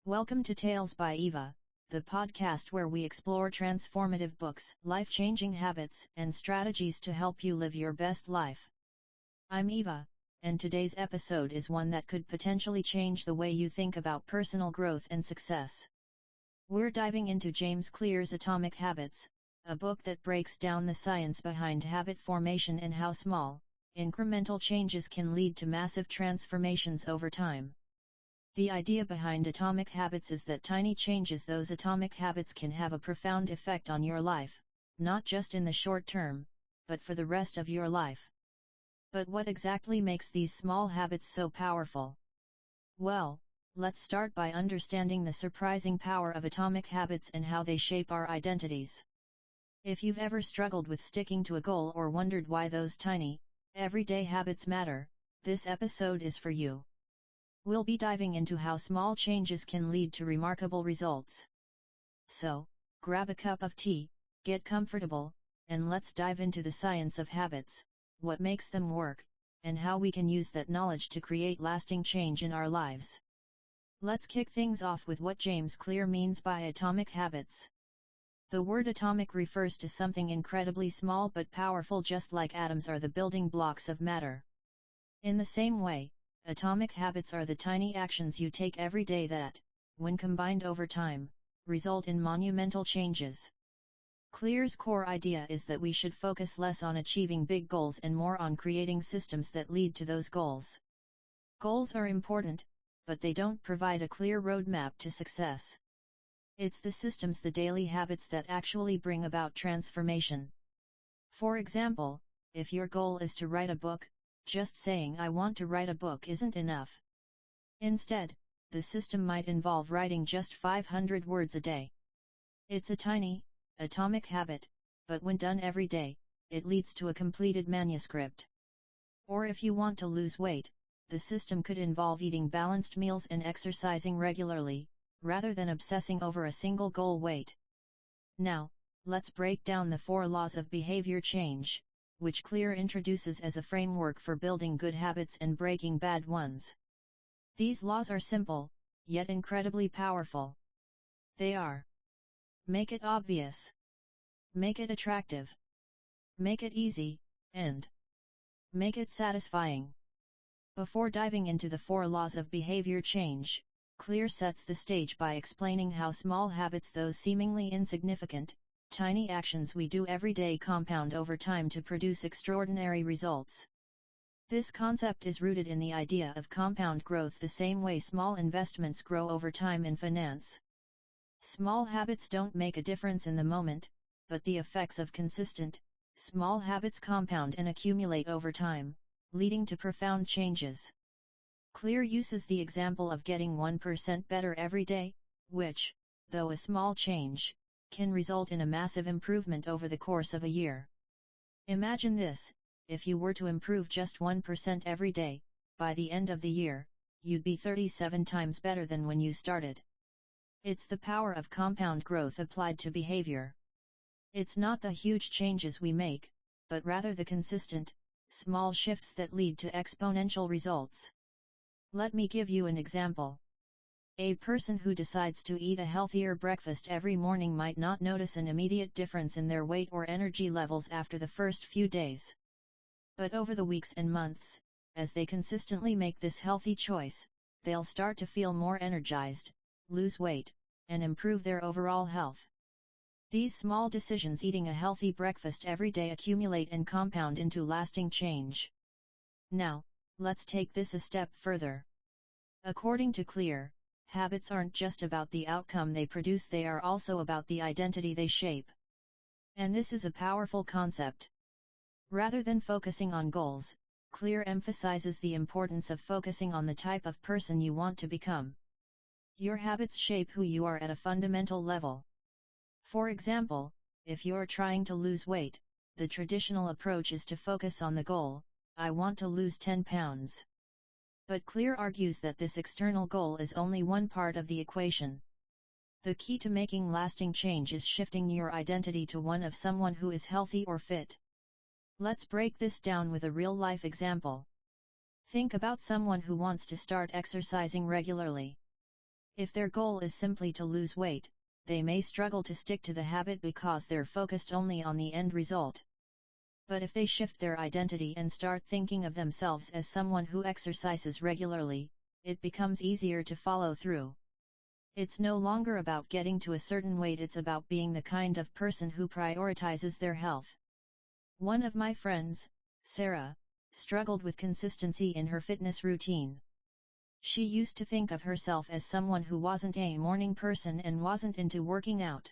Welcome to Tales by Eva, the podcast where we explore transformative books, life-changing habits, and strategies to help you live your best life. I'm Eva, and today's episode is one that could potentially change the way you think about personal growth and success. We're diving into James Clear's Atomic Habits, a book that breaks down the science behind habit formation and how small, incremental changes can lead to massive transformations over time. The idea behind atomic habits is that tiny changes, those atomic habits, can have a profound effect on your life, not just in the short term, but for the rest of your life. But what exactly makes these small habits so powerful? Well, let's start by understanding the surprising power of atomic habits and how they shape our identities. If you've ever struggled with sticking to a goal or wondered why those tiny, everyday habits matter, this episode is for you. We'll be diving into how small changes can lead to remarkable results. So, grab a cup of tea, get comfortable, and let's dive into the science of habits, what makes them work, and how we can use that knowledge to create lasting change in our lives. Let's kick things off with what James Clear means by atomic habits. The word atomic refers to something incredibly small but powerful, just like atoms are the building blocks of matter. In the same way, atomic habits are the tiny actions you take every day that, when combined over time, result in monumental changes. Clear's core idea is that we should focus less on achieving big goals and more on creating systems that lead to those goals. Goals are important, but they don't provide a clear roadmap to success. It's the systems, the daily habits, that actually bring about transformation. For example, if your goal is to write a book, just saying "I want to write a book" isn't enough. Instead, the system might involve writing just 500 words a day. It's a tiny, atomic habit, but when done every day, it leads to a completed manuscript. Or if you want to lose weight, the system could involve eating balanced meals and exercising regularly, rather than obsessing over a single goal weight. Now, let's break down the 4 laws of behavior change, which Clear introduces as a framework for building good habits and breaking bad ones. These laws are simple, yet incredibly powerful. They are: make it obvious, make it attractive, make it easy, and make it satisfying. Before diving into the 4 laws of behavior change, Clear sets the stage by explaining how small habits, those seemingly insignificant, tiny actions we do every day, compound over time to produce extraordinary results. This concept is rooted in the idea of compound growth, the same way small investments grow over time in finance. Small habits don't make a difference in the moment, but the effects of consistent, small habits compound and accumulate over time, leading to profound changes. Clear uses the example of getting 1% better every day, which, though a small change, can result in a massive improvement over the course of a year. Imagine this: if you were to improve just 1% every day, by the end of the year, you'd be 37 times better than when you started. It's the power of compound growth applied to behavior. It's not the huge changes we make, but rather the consistent, small shifts that lead to exponential results. Let me give you an example. A person who decides to eat a healthier breakfast every morning might not notice an immediate difference in their weight or energy levels after the first few days. But over the weeks and months, as they consistently make this healthy choice, they'll start to feel more energized, lose weight, and improve their overall health. These small decisions, eating a healthy breakfast every day, accumulate and compound into lasting change. Now, let's take this a step further. According to Clear, habits aren't just about the outcome they produce, they are also about the identity they shape. And this is a powerful concept. Rather than focusing on goals, Clear emphasizes the importance of focusing on the type of person you want to become. Your habits shape who you are at a fundamental level. For example, if you're trying to lose weight, the traditional approach is to focus on the goal: I want to lose 10 pounds. But Clear argues that this external goal is only one part of the equation. The key to making lasting change is shifting your identity to one of someone who is healthy or fit. Let's break this down with a real-life example. Think about someone who wants to start exercising regularly. If their goal is simply to lose weight, they may struggle to stick to the habit because they're focused only on the end result. But if they shift their identity and start thinking of themselves as someone who exercises regularly, it becomes easier to follow through. It's no longer about getting to a certain weight, it's about being the kind of person who prioritizes their health. One of my friends, Sarah, struggled with consistency in her fitness routine. She used to think of herself as someone who wasn't a morning person and wasn't into working out.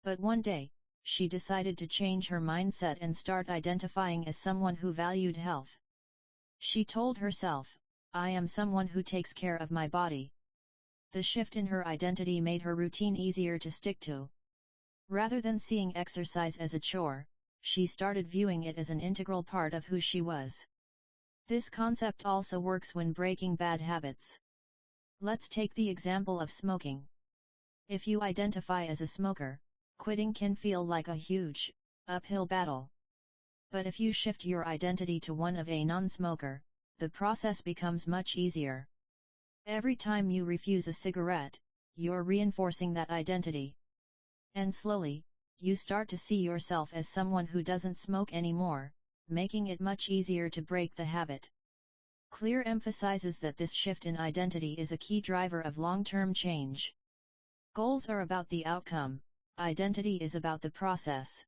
But one day, she decided to change her mindset and start identifying as someone who valued health. She told herself, "I am someone who takes care of my body." The shift in her identity made her routine easier to stick to. Rather than seeing exercise as a chore, she started viewing it as an integral part of who she was. This concept also works when breaking bad habits. Let's take the example of smoking. If you identify as a smoker, quitting can feel like a huge, uphill battle. But if you shift your identity to one of a non-smoker, the process becomes much easier. Every time you refuse a cigarette, you're reinforcing that identity. And slowly, you start to see yourself as someone who doesn't smoke anymore, making it much easier to break the habit. Clear emphasizes that this shift in identity is a key driver of long-term change. Goals are about the outcome, identity is about the process.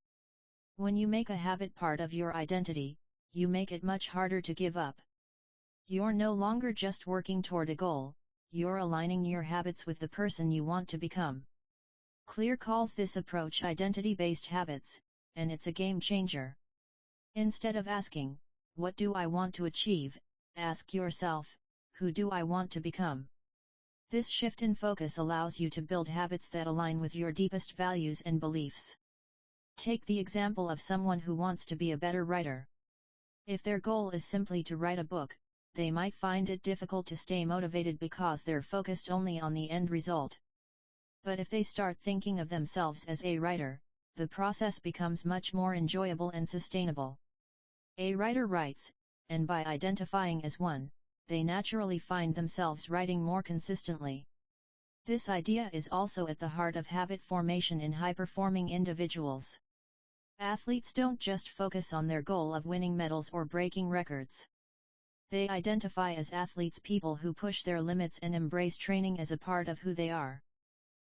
When you make a habit part of your identity, you make it much harder to give up. You're no longer just working toward a goal, you're aligning your habits with the person you want to become. Clear calls this approach identity-based habits, and it's a game changer. Instead of asking, "What do I want to achieve?" ask yourself, "Who do I want to become?" This shift in focus allows you to build habits that align with your deepest values and beliefs. Take the example of someone who wants to be a better writer. If their goal is simply to write a book, they might find it difficult to stay motivated because they're focused only on the end result. But if they start thinking of themselves as a writer, the process becomes much more enjoyable and sustainable. A writer writes, and by identifying as one, they naturally find themselves writing more consistently. This idea is also at the heart of habit formation in high-performing individuals. Athletes don't just focus on their goal of winning medals or breaking records. They identify as athletes, people who push their limits and embrace training as a part of who they are.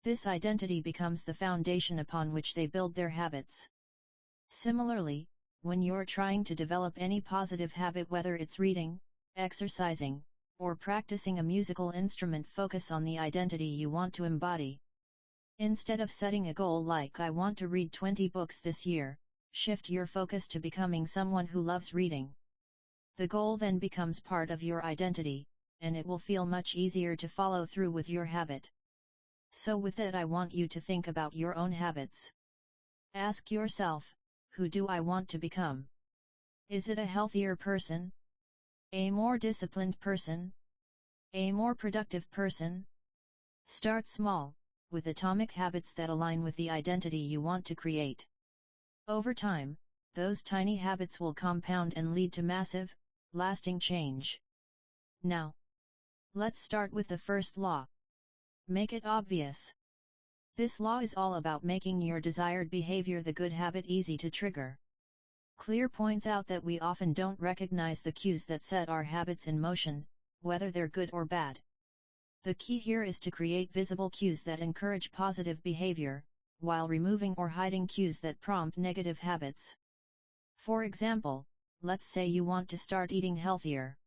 This identity becomes the foundation upon which they build their habits. Similarly, when you're trying to develop any positive habit, whether it's reading, exercising, or practicing a musical instrument, focus on the identity you want to embody. Instead of setting a goal like "I want to read 20 books this year," shift your focus to becoming someone who loves reading. The goal then becomes part of your identity, and it will feel much easier to follow through with your habit. So with that, I want you to think about your own habits. Ask yourself, who do I want to become? Is it a healthier person? A more disciplined person? A more productive person? Start small, with atomic habits that align with the identity you want to create. Over time, those tiny habits will compound and lead to massive, lasting change. Now, let's start with the first law. Make it obvious. This law is all about making your desired behavior, the good habit, easy to trigger. Clear points out that we often don't recognize the cues that set our habits in motion, whether they're good or bad. The key here is to create visible cues that encourage positive behavior, while removing or hiding cues that prompt negative habits. For example, let's say you want to start eating healthier.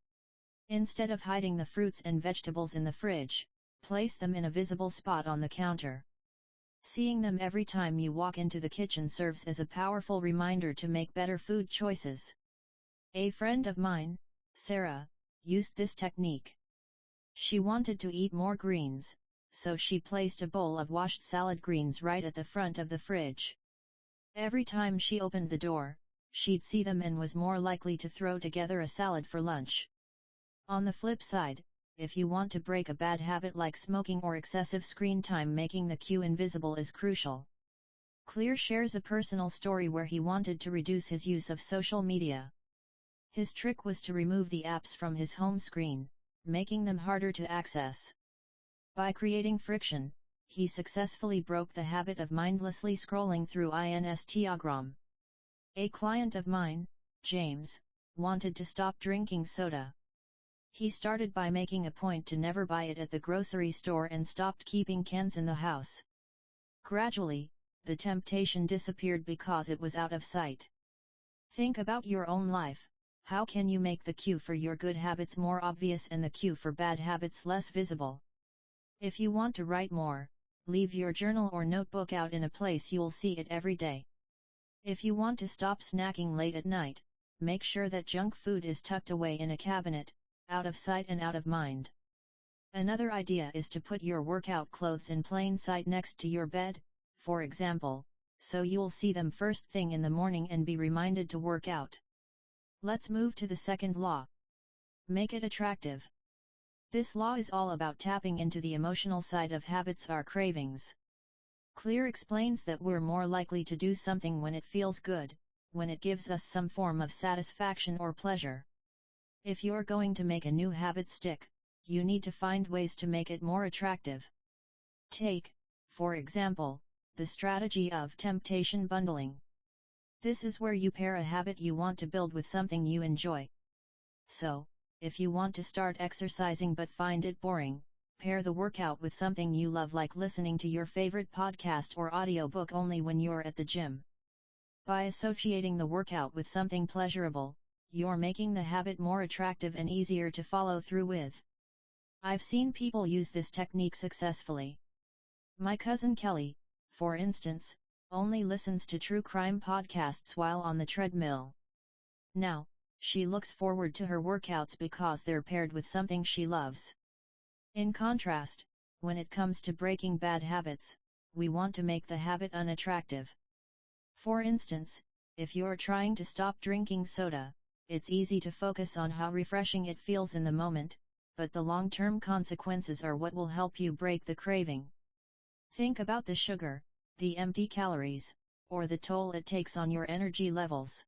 Instead of hiding the fruits and vegetables in the fridge, place them in a visible spot on the counter. Seeing them every time you walk into the kitchen serves as a powerful reminder to make better food choices. A friend of mine, Sarah, used this technique. She wanted to eat more greens, so she placed a bowl of washed salad greens right at the front of the fridge. Every time she opened the door, she'd see them and was more likely to throw together a salad for lunch. On the flip side, if you want to break a bad habit like smoking or excessive screen time, making the cue invisible is crucial. Clear shares a personal story where he wanted to reduce his use of social media. His trick was to remove the apps from his home screen, making them harder to access. By creating friction, he successfully broke the habit of mindlessly scrolling through Instagram. A client of mine, James, wanted to stop drinking soda. He started by making a point to never buy it at the grocery store and stopped keeping cans in the house. Gradually, the temptation disappeared because it was out of sight. Think about your own life. How can you make the cue for your good habits more obvious and the cue for bad habits less visible? If you want to write more, leave your journal or notebook out in a place you'll see it every day. If you want to stop snacking late at night, make sure that junk food is tucked away in a cabinet, out of sight and out of mind. Another idea is to put your workout clothes in plain sight next to your bed, for example, so you'll see them first thing in the morning and be reminded to work out. Let's move to the second law. Make it attractive. This law is all about tapping into the emotional side of habits, our cravings. Clear explains that we're more likely to do something when it feels good, when it gives us some form of satisfaction or pleasure. If you're going to make a new habit stick, you need to find ways to make it more attractive. Take, for example, the strategy of temptation bundling. This is where you pair a habit you want to build with something you enjoy. So, if you want to start exercising but find it boring, pair the workout with something you love, like listening to your favorite podcast or audiobook only when you're at the gym. By associating the workout with something pleasurable, you're making the habit more attractive and easier to follow through with. I've seen people use this technique successfully. My cousin Kelly, for instance, only listens to true crime podcasts while on the treadmill. Now, she looks forward to her workouts because they're paired with something she loves. In contrast, when it comes to breaking bad habits, we want to make the habit unattractive. For instance, if you're trying to stop drinking soda, it's easy to focus on how refreshing it feels in the moment, but the long-term consequences are what will help you break the craving. Think about the sugar, the empty calories, or the toll it takes on your energy levels.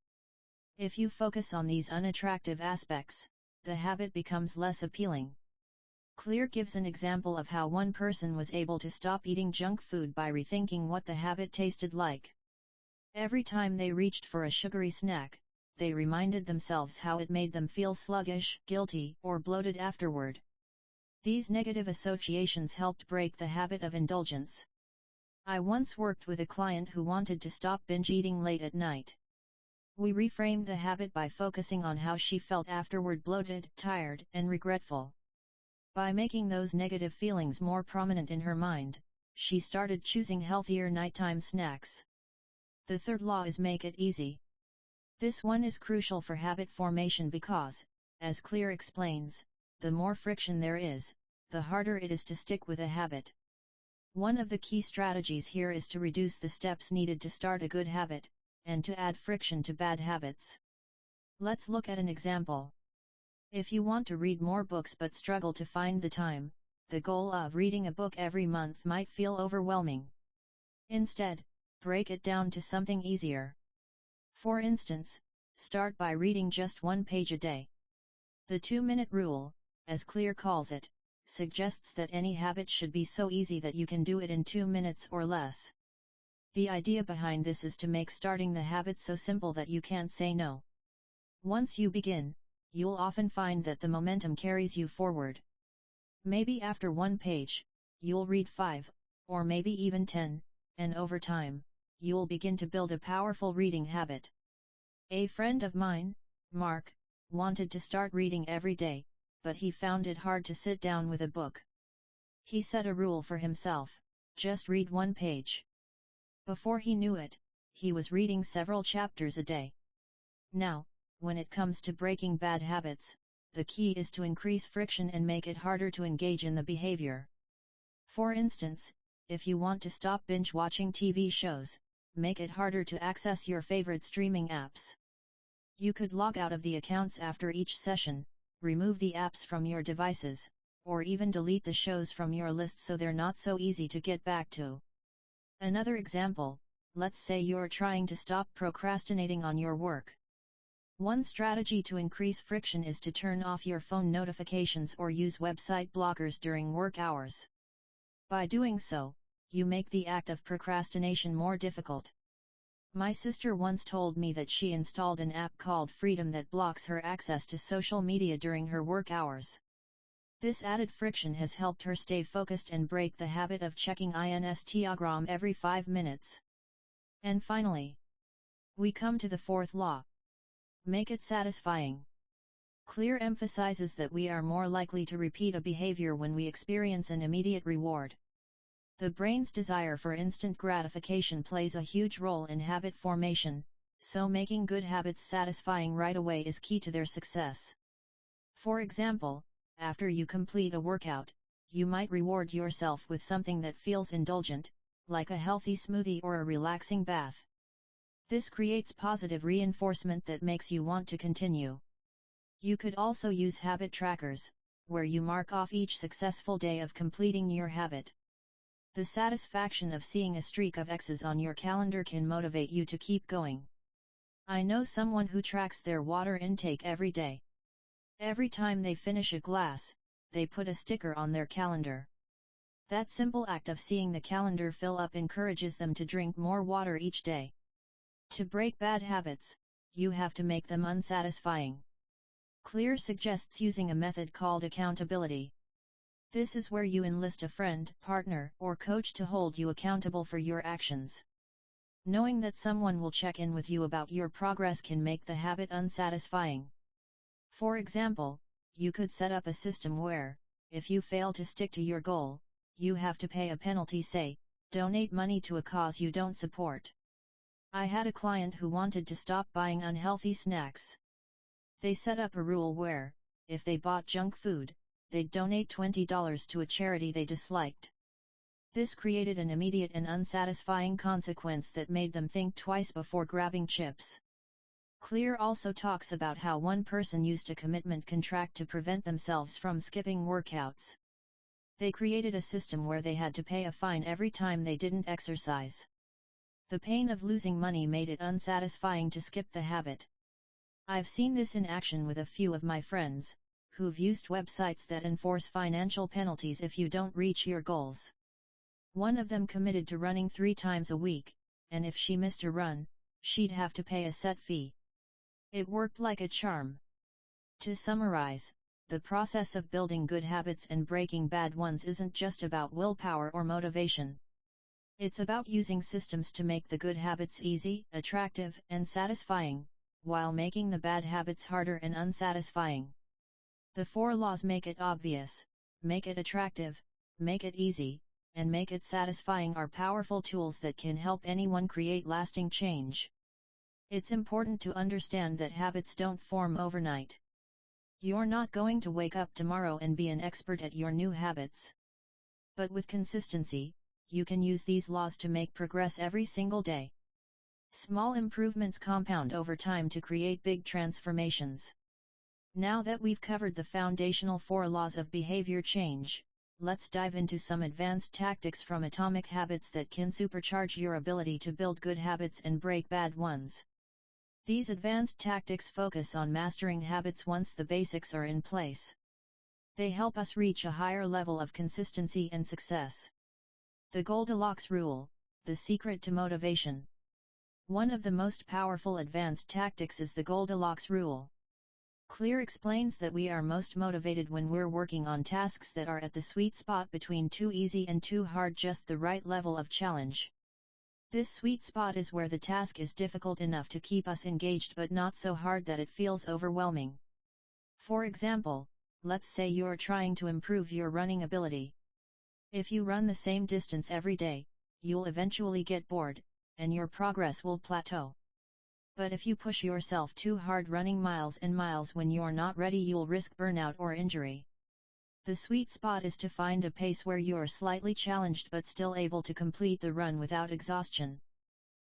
If you focus on these unattractive aspects, the habit becomes less appealing. Clear gives an example of how one person was able to stop eating junk food by rethinking what the habit tasted like. Every time they reached for a sugary snack, they reminded themselves how it made them feel sluggish, guilty, or bloated afterward. These negative associations helped break the habit of indulgence. I once worked with a client who wanted to stop binge eating late at night. We reframed the habit by focusing on how she felt afterward: bloated, tired, and regretful. By making those negative feelings more prominent in her mind, she started choosing healthier nighttime snacks. The third law is make it easy. This one is crucial for habit formation because, as Clear explains, the more friction there is, the harder it is to stick with a habit. One of the key strategies here is to reduce the steps needed to start a good habit, and to add friction to bad habits. Let's look at an example. If you want to read more books but struggle to find the time, the goal of reading a book every month might feel overwhelming. Instead, break it down to something easier. For instance, start by reading just 1 page a day. The 2-minute rule, as Clear calls it, suggests that any habit should be so easy that you can do it in 2 minutes or less. The idea behind this is to make starting the habit so simple that you can't say no. Once you begin, you'll often find that the momentum carries you forward. Maybe after 1 page, you'll read 5, or maybe even 10, and over time, you'll begin to build a powerful reading habit. A friend of mine, Mark, wanted to start reading every day, but he found it hard to sit down with a book. He set a rule for himself: just read 1 page. Before he knew it, he was reading several chapters a day. Now, when it comes to breaking bad habits, the key is to increase friction and make it harder to engage in the behavior. For instance, if you want to stop binge watching TV shows, make it harder to access your favorite streaming apps. You could log out of the accounts after each session, remove the apps from your devices, or even delete the shows from your list so they're not so easy to get back to. Another example, let's say you're trying to stop procrastinating on your work. One strategy to increase friction is to turn off your phone notifications or use website blockers during work hours. By doing so, you make the act of procrastination more difficult. My sister once told me that she installed an app called Freedom that blocks her access to social media during her work hours. This added friction has helped her stay focused and break the habit of checking Instagram every 5 minutes. And finally, we come to the fourth law. Make it satisfying. Clear emphasizes that we are more likely to repeat a behavior when we experience an immediate reward. The brain's desire for instant gratification plays a huge role in habit formation, so making good habits satisfying right away is key to their success. For example, after you complete a workout, you might reward yourself with something that feels indulgent, like a healthy smoothie or a relaxing bath. This creates positive reinforcement that makes you want to continue. You could also use habit trackers, where you mark off each successful day of completing your habit. The satisfaction of seeing a streak of X's on your calendar can motivate you to keep going. I know someone who tracks their water intake every day. Every time they finish a glass, they put a sticker on their calendar. That simple act of seeing the calendar fill up encourages them to drink more water each day. To break bad habits, you have to make them unsatisfying. Clear suggests using a method called accountability. This is where you enlist a friend, partner, or coach to hold you accountable for your actions. Knowing that someone will check in with you about your progress can make the habit unsatisfying. For example, you could set up a system where, if you fail to stick to your goal, you have to pay a penalty, say, donate money to a cause you don't support. I had a client who wanted to stop buying unhealthy snacks. They set up a rule where, if they bought junk food, they'd donate $20 to a charity they disliked. This created an immediate and unsatisfying consequence that made them think twice before grabbing chips. Clear also talks about how one person used a commitment contract to prevent themselves from skipping workouts. They created a system where they had to pay a fine every time they didn't exercise. The pain of losing money made it unsatisfying to skip the habit. I've seen this in action with a few of my friends, who've used websites that enforce financial penalties if you don't reach your goals. One of them committed to running 3 times a week, and if she missed a run, she'd have to pay a set fee. It worked like a charm. To summarize, the process of building good habits and breaking bad ones isn't just about willpower or motivation. It's about using systems to make the good habits easy, attractive, and satisfying, while making the bad habits harder and unsatisfying. The 4 laws: make it obvious, make it attractive, make it easy, and make it satisfying are powerful tools that can help anyone create lasting change. It's important to understand that habits don't form overnight. You're not going to wake up tomorrow and be an expert at your new habits. But with consistency, you can use these laws to make progress every single day. Small improvements compound over time to create big transformations. Now that we've covered the foundational 4 laws of behavior change, let's dive into some advanced tactics from Atomic Habits that can supercharge your ability to build good habits and break bad ones. These advanced tactics focus on mastering habits once the basics are in place. They help us reach a higher level of consistency and success. The Goldilocks Rule, the secret to motivation. One of the most powerful advanced tactics is the Goldilocks Rule. Clear explains that we are most motivated when we're working on tasks that are at the sweet spot between too easy and too hard, just the right level of challenge. This sweet spot is where the task is difficult enough to keep us engaged but not so hard that it feels overwhelming. For example, let's say you're trying to improve your running ability. If you run the same distance every day, you'll eventually get bored, and your progress will plateau. But if you push yourself too hard running miles and miles when you're not ready, you'll risk burnout or injury. The sweet spot is to find a pace where you're slightly challenged but still able to complete the run without exhaustion.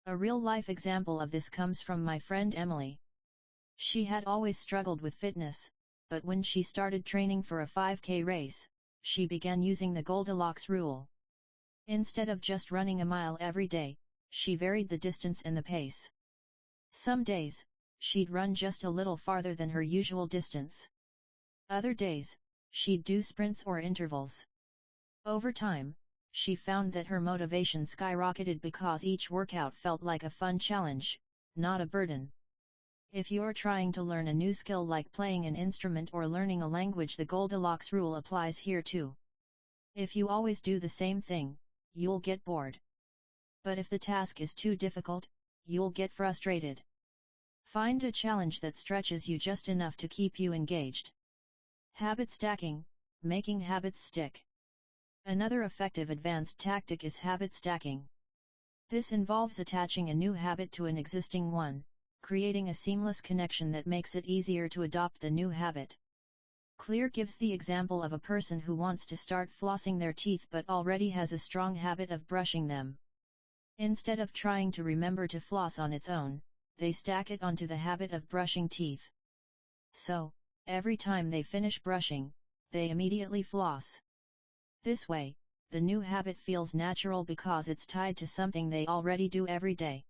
A real-life example of this comes from my friend Emily. She had always struggled with fitness, but when she started training for a 5K race, she began using the Goldilocks Rule. Instead of just running a mile every day, she varied the distance and the pace. Some days, she'd run just a little farther than her usual distance. Other days, she'd do sprints or intervals. Over time, she found that her motivation skyrocketed because each workout felt like a fun challenge, not a burden. If you're trying to learn a new skill like playing an instrument or learning a language, the Goldilocks rule applies here too. If you always do the same thing, you'll get bored. But if the task is too difficult, you'll get frustrated. Find a challenge that stretches you just enough to keep you engaged. Habit stacking, making habits stick. Another effective advanced tactic is habit stacking. This involves attaching a new habit to an existing one, creating a seamless connection that makes it easier to adopt the new habit. Clear gives the example of a person who wants to start flossing their teeth but already has a strong habit of brushing them. Instead of trying to remember to floss on its own, they stack it onto the habit of brushing teeth. So, every time they finish brushing, they immediately floss. This way, the new habit feels natural because it's tied to something they already do every day.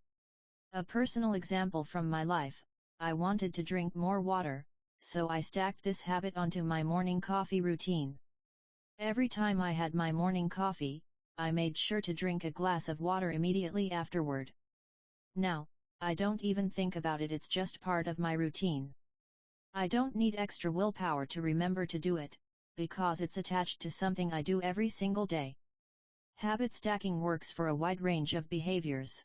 A personal example from my life: I wanted to drink more water, so I stacked this habit onto my morning coffee routine. Every time I had my morning coffee, I made sure to drink a glass of water immediately afterward. Now, I don't even think about it, it's just part of my routine. I don't need extra willpower to remember to do it, because it's attached to something I do every single day. Habit stacking works for a wide range of behaviors.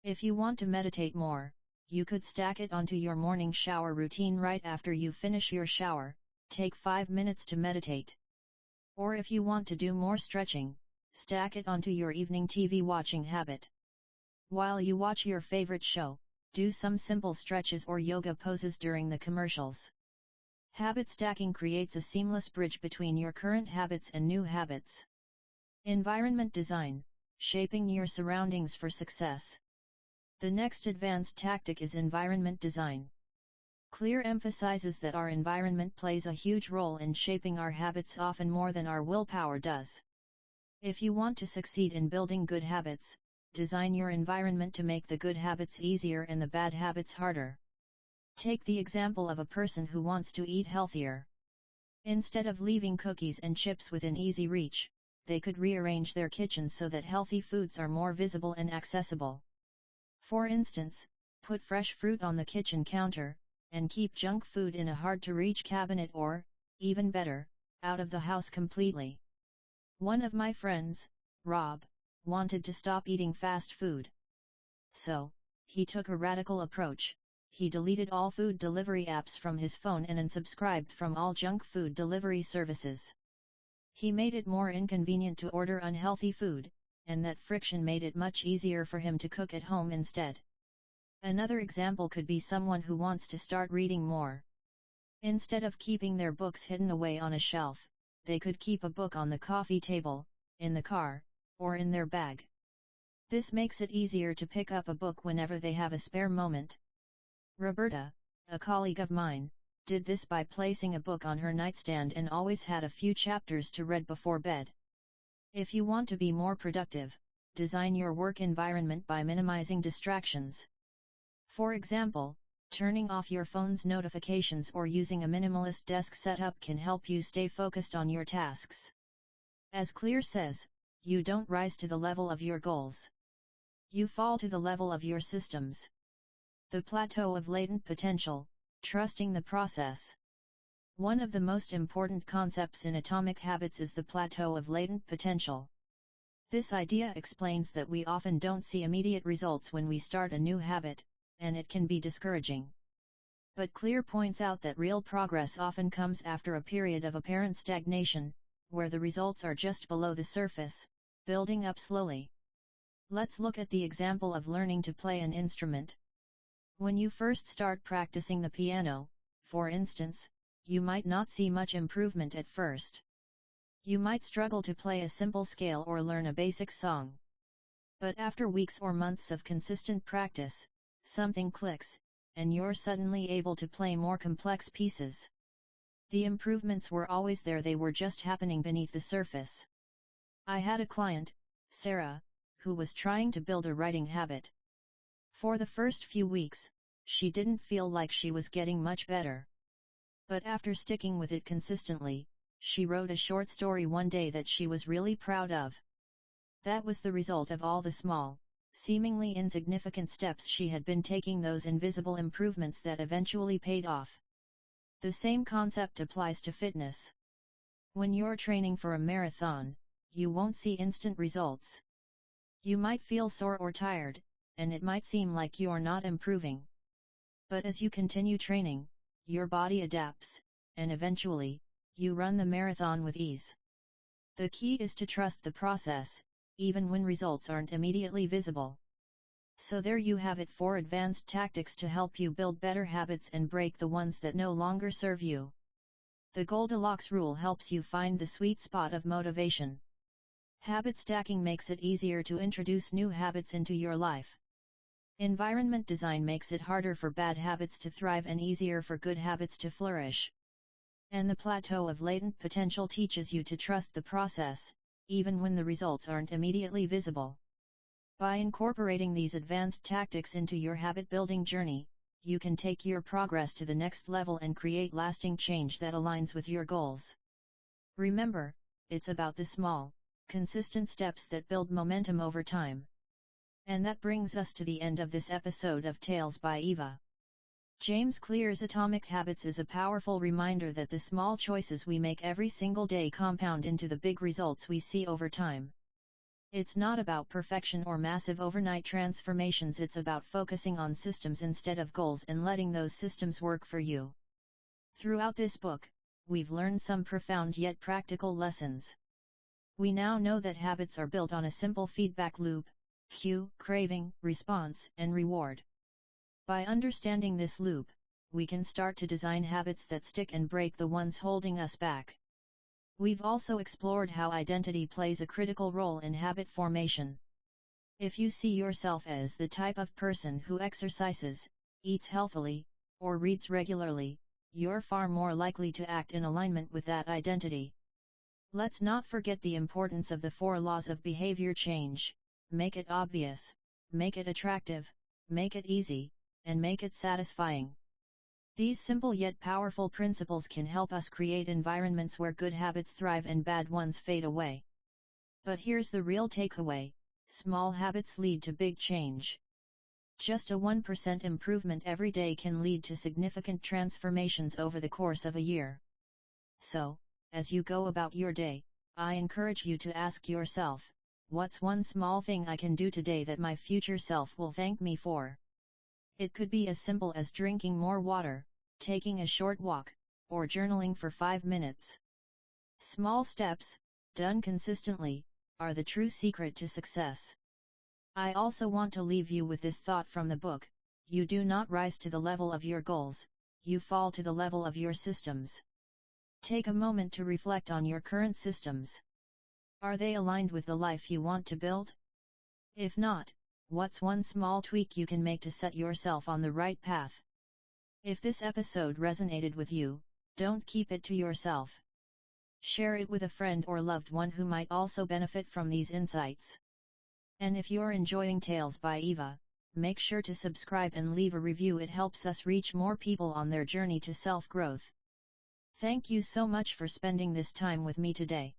If you want to meditate more, you could stack it onto your morning shower routine. Right after you finish your shower, take 5 minutes to meditate. Or if you want to do more stretching, stack it onto your evening TV watching habit. While you watch your favorite show, do some simple stretches or yoga poses during the commercials. Habit stacking creates a seamless bridge between your current habits and new habits. Environment design, shaping your surroundings for success. The next advanced tactic is environment design. Clear emphasizes that our environment plays a huge role in shaping our habits, often more than our willpower does. If you want to succeed in building good habits, design your environment to make the good habits easier and the bad habits harder. Take the example of a person who wants to eat healthier. Instead of leaving cookies and chips within easy reach, they could rearrange their kitchen so that healthy foods are more visible and accessible. For instance, put fresh fruit on the kitchen counter, and keep junk food in a hard-to-reach cabinet, or, even better, out of the house completely. One of my friends, Rob, wanted to stop eating fast food. So, he took a radical approach. He deleted all food delivery apps from his phone and unsubscribed from all junk food delivery services. He made it more inconvenient to order unhealthy food, and that friction made it much easier for him to cook at home instead. Another example could be someone who wants to start reading more. Instead of keeping their books hidden away on a shelf, they could keep a book on the coffee table, in the car, or in their bag. This makes it easier to pick up a book whenever they have a spare moment. Roberta, a colleague of mine, did this by placing a book on her nightstand and always had a few chapters to read before bed. If you want to be more productive, design your work environment by minimizing distractions. For example, turning off your phone's notifications or using a minimalist desk setup can help you stay focused on your tasks. As Clear says, you don't rise to the level of your goals. You fall to the level of your systems. The plateau of latent potential, trusting the process. One of the most important concepts in Atomic Habits is the plateau of latent potential. This idea explains that we often don't see immediate results when we start a new habit, and it can be discouraging. But Clear points out that real progress often comes after a period of apparent stagnation, where the results are just below the surface, building up slowly. Let's look at the example of learning to play an instrument. When you first start practicing the piano, for instance, you might not see much improvement at first. You might struggle to play a simple scale or learn a basic song. But after weeks or months of consistent practice, something clicks, and you're suddenly able to play more complex pieces. The improvements were always there, they were just happening beneath the surface. I had a client, Sarah, who was trying to build a writing habit. For the first few weeks, she didn't feel like she was getting much better. But after sticking with it consistently, she wrote a short story one day that she was really proud of. That was the result of all the small, seemingly insignificant steps she had been taking, those invisible improvements that eventually paid off. The same concept applies to fitness. When you're training for a marathon, you won't see instant results. You might feel sore or tired, and it might seem like you're not improving. But as you continue training, your body adapts, and eventually, you run the marathon with ease. The key is to trust the process, even when results aren't immediately visible. So there you have it, 4 advanced tactics to help you build better habits and break the ones that no longer serve you. The Goldilocks rule helps you find the sweet spot of motivation. Habit stacking makes it easier to introduce new habits into your life. Environment design makes it harder for bad habits to thrive and easier for good habits to flourish. And the plateau of latent potential teaches you to trust the process, even when the results aren't immediately visible. By incorporating these advanced tactics into your habit-building journey, you can take your progress to the next level and create lasting change that aligns with your goals. Remember, it's about the small, consistent steps that build momentum over time. And that brings us to the end of this episode of Tales by Eva. James Clear's Atomic Habits is a powerful reminder that the small choices we make every single day compound into the big results we see over time. It's not about perfection or massive overnight transformations, it's about focusing on systems instead of goals and letting those systems work for you. Throughout this book, we've learned some profound yet practical lessons. We now know that habits are built on a simple feedback loop: cue, craving, response, and reward. By understanding this loop, we can start to design habits that stick and break the ones holding us back. We've also explored how identity plays a critical role in habit formation. If you see yourself as the type of person who exercises, eats healthily, or reads regularly, you're far more likely to act in alignment with that identity. Let's not forget the importance of the 4 laws of behavior change: make it obvious, make it attractive, make it easy, and make it satisfying. These simple yet powerful principles can help us create environments where good habits thrive and bad ones fade away. But here's the real takeaway: small habits lead to big change. Just a 1% improvement every day can lead to significant transformations over the course of a year. So, as you go about your day, I encourage you to ask yourself, what's one small thing I can do today that my future self will thank me for? It could be as simple as drinking more water, taking a short walk, or journaling for 5 minutes. Small steps, done consistently, are the true secret to success. I also want to leave you with this thought from the book: you do not rise to the level of your goals, you fall to the level of your systems. Take a moment to reflect on your current systems. Are they aligned with the life you want to build? If not, what's one small tweak you can make to set yourself on the right path? If this episode resonated with you, don't keep it to yourself. Share it with a friend or loved one who might also benefit from these insights. And if you're enjoying Tales by Eva, make sure to subscribe and leave a review. It helps us reach more people on their journey to self-growth. Thank you so much for spending this time with me today.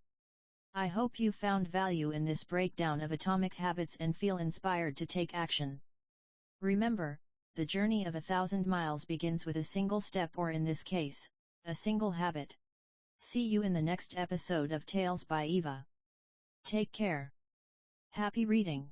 I hope you found value in this breakdown of atomic habits and feel inspired to take action. Remember, the journey of 1,000 miles begins with a single step, or in this case, a single habit. See you in the next episode of Tales by Eva. Take care. Happy reading.